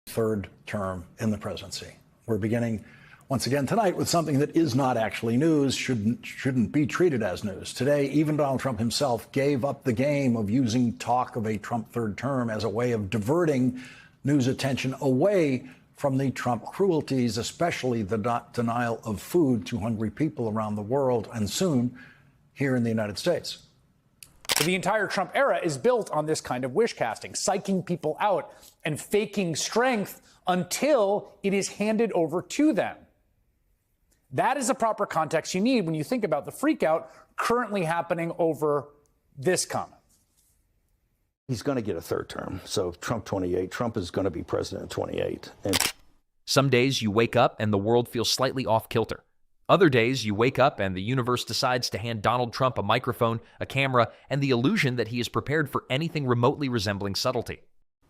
third term in the presidency. We're beginning once again tonight with something that is not actually news, shouldn't be treated as news. Today, even Donald Trump himself gave up the game of using talk of a Trump third term as a way of diverting news attention away from the Trump cruelties, especially the denial of food to hungry people around the world and soon here in the United States. The entire Trump era is built on this kind of wish casting, psyching people out and faking strength until it is handed over to them. That is the proper context you need when you think about the freakout currently happening over this comment. He's going to get a third term. So Trump 28, Trump is going to be president 28. And some days you wake up and the world feels slightly off kilter. Other days you wake up and the universe decides to hand Donald Trump a microphone, a camera, and the illusion that he is prepared for anything remotely resembling subtlety.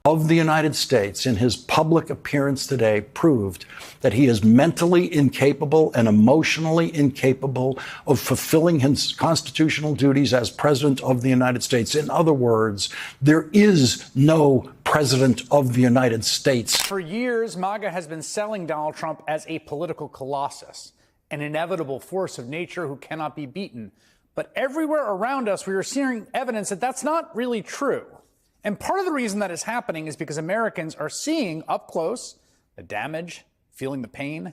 Of the United States in his public appearance today proved that he is mentally incapable and emotionally incapable of fulfilling his constitutional duties as president of the United States. In other words, there is no president of the United States. For years, MAGA has been selling Donald Trump as a political colossus, an inevitable force of nature who cannot be beaten. But everywhere around us, we are seeing evidence that that's not really true. And part of the reason that is happening is because Americans are seeing up close the damage, feeling the pain.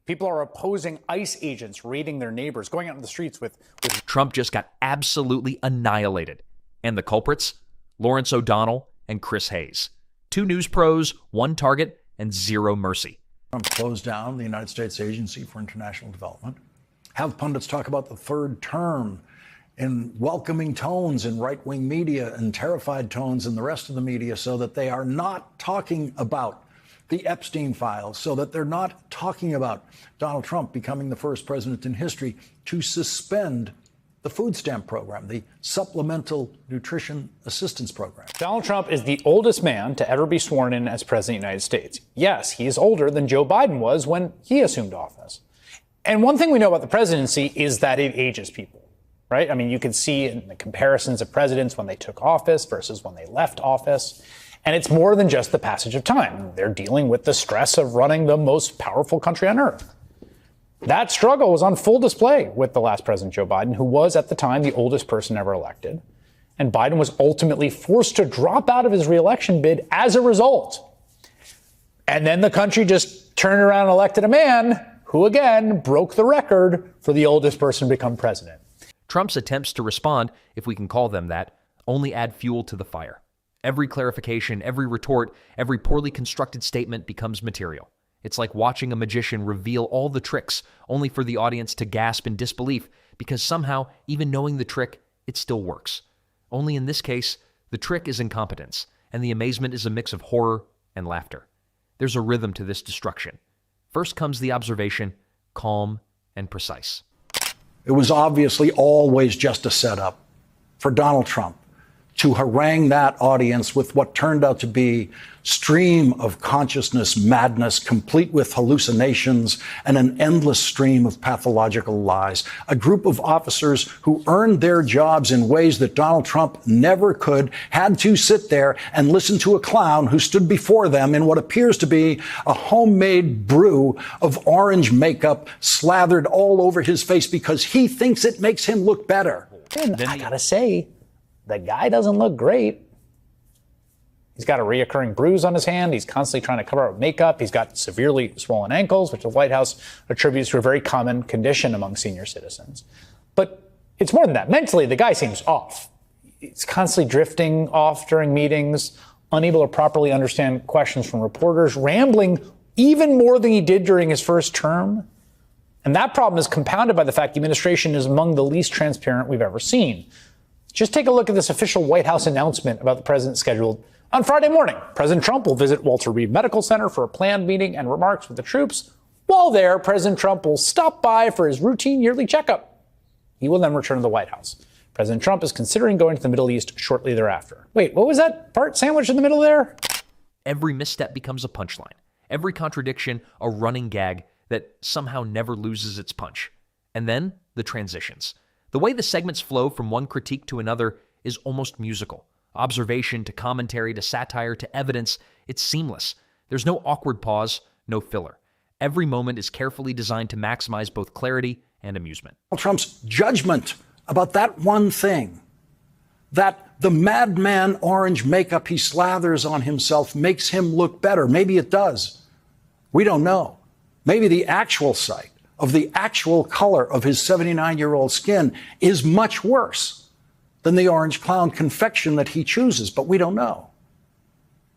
People are opposing ICE agents raiding their neighbors, going out in the streets with Trump just got absolutely annihilated. And the culprits? Lawrence O'Donnell and Chris Hayes. 2 news pros, 1 target, and 0 mercy. Trump closed down the United States Agency for International Development. Have pundits talk about the third term in welcoming tones in right-wing media and terrified tones in the rest of the media, so that they are not talking about the Epstein files, so that they're not talking about Donald Trump becoming the first president in history to suspend the food stamp program, the Supplemental Nutrition Assistance Program. Donald Trump is the oldest man to ever be sworn in as president of the United States. Yes, he is older than Joe Biden was when he assumed office. And one thing we know about the presidency is that it ages people. Right? I mean, you can see in the comparisons of presidents when they took office versus when they left office. And it's more than just the passage of time. They're dealing with the stress of running the most powerful country on earth. That struggle was on full display with the last president, Joe Biden, who was at the time the oldest person ever elected. And Biden was ultimately forced to drop out of his reelection bid as a result. And then the country just turned around and elected a man who, again, broke the record for the oldest person to become president. Trump's attempts to respond, if we can call them that, only add fuel to the fire. Every clarification, every retort, every poorly constructed statement becomes material. It's like watching a magician reveal all the tricks, only for the audience to gasp in disbelief, because somehow, even knowing the trick, it still works. Only in this case, the trick is incompetence, and the amazement is a mix of horror and laughter. There's a rhythm to this destruction. First comes the observation, calm and precise. It was obviously always just a setup for Donald Trump to harangue that audience with what turned out to be stream of consciousness madness, complete with hallucinations and an endless stream of pathological lies. A group of officers who earned their jobs in ways that Donald Trump never could, had to sit there and listen to a clown who stood before them in what appears to be a homemade brew of orange makeup slathered all over his face because he thinks it makes him look better. And I gotta say, the guy doesn't look great. He's got a reoccurring bruise on his hand. He's constantly trying to cover up makeup. He's got severely swollen ankles, which the White House attributes to a very common condition among senior citizens. But it's more than that. Mentally, the guy seems off. He's constantly drifting off during meetings, unable to properly understand questions from reporters, rambling even more than he did during his first term. And that problem is compounded by the fact the administration is among the least transparent we've ever seen. Just take a look at this official White House announcement about the president scheduled on Friday morning. President Trump will visit Walter Reed Medical Center for a planned meeting and remarks with the troops. While there, President Trump will stop by for his routine yearly checkup. He will then return to the White House. President Trump is considering going to the Middle East shortly thereafter. Wait, what was that part sandwiched in the middle there? Every misstep becomes a punchline. Every contradiction, a running gag that somehow never loses its punch. And then the transitions. The way the segments flow from one critique to another is almost musical. Observation to commentary to satire to evidence, it's seamless. There's no awkward pause, no filler. Every moment is carefully designed to maximize both clarity and amusement. Trump's judgment about that one thing, that the madman orange makeup he slathers on himself makes him look better. Maybe it does. We don't know. Maybe the actual sight of the actual color of his 79-year-old skin is much worse than the orange clown confection that he chooses, but we don't know.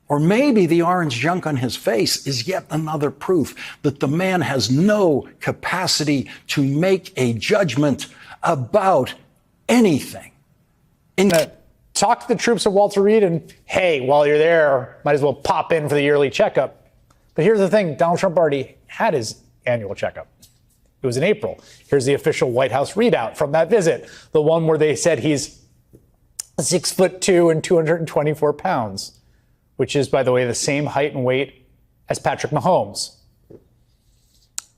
Or maybe the orange junk on his face is yet another proof that the man has no capacity to make a judgment about anything. Talk to the troops of Walter Reed and, hey, while you're there, might as well pop in for the yearly checkup. But here's the thing, Donald Trump already had his annual checkup. It was in April. Here's the official White House readout from that visit, the one where they said he's 6'2" and 224 pounds, which is, by the way, the same height and weight as Patrick Mahomes.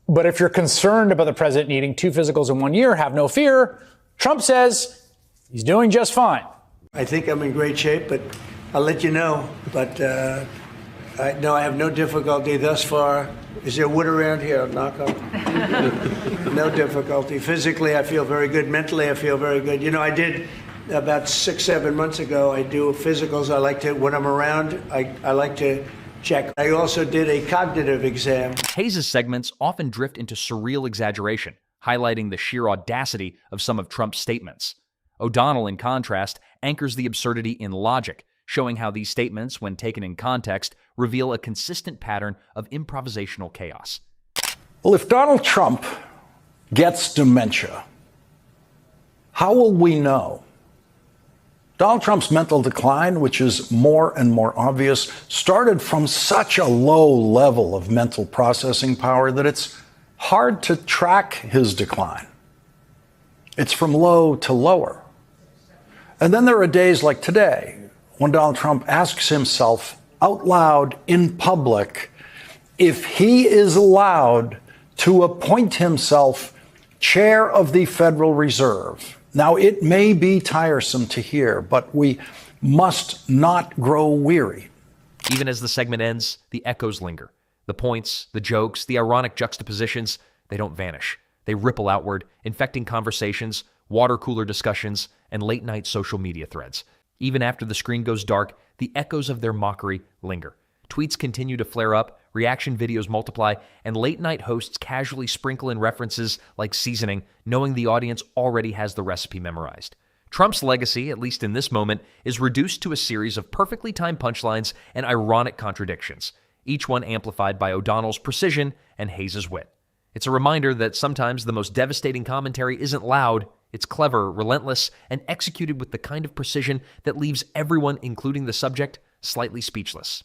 But if you're concerned about the president needing 2 physicals in 1 year, have no fear. Trump says he's doing just fine. I think I'm in great shape, but I'll let you know. But I have no difficulty thus far. Is there wood around here? I'll knock on. No difficulty. Physically, I feel very good. Mentally, I feel very good. You know, I did about 6-7 months ago. I do physicals. I like to, when I'm around, I like to check. I also did a cognitive exam. Hayes' segments often drift into surreal exaggeration, highlighting the sheer audacity of some of Trump's statements. O'Donnell, in contrast, anchors the absurdity in logic, showing how these statements, when taken in context, reveal a consistent pattern of improvisational chaos. Well, if Donald Trump gets dementia, how will we know? Donald Trump's mental decline, which is more and more obvious, started from such a low level of mental processing power that it's hard to track his decline. It's from low to lower. And then there are days like today when Donald Trump asks himself out loud in public if he is allowed to appoint himself chair of the Federal Reserve. Now, it may be tiresome to hear, but we must not grow weary. Even as the segment ends, the echoes linger. The points, the jokes, the ironic juxtapositions, they don't vanish. They ripple outward, infecting conversations, water cooler discussions, and late-night social media threads. Even after the screen goes dark, the echoes of their mockery linger. Tweets continue to flare up, reaction videos multiply, and late-night hosts casually sprinkle in references like seasoning, knowing the audience already has the recipe memorized. Trump's legacy, at least in this moment, is reduced to a series of perfectly timed punchlines and ironic contradictions, each one amplified by O'Donnell's precision and Hayes' wit. It's a reminder that sometimes the most devastating commentary isn't loud, it's clever, relentless, and executed with the kind of precision that leaves everyone, including the subject, slightly speechless.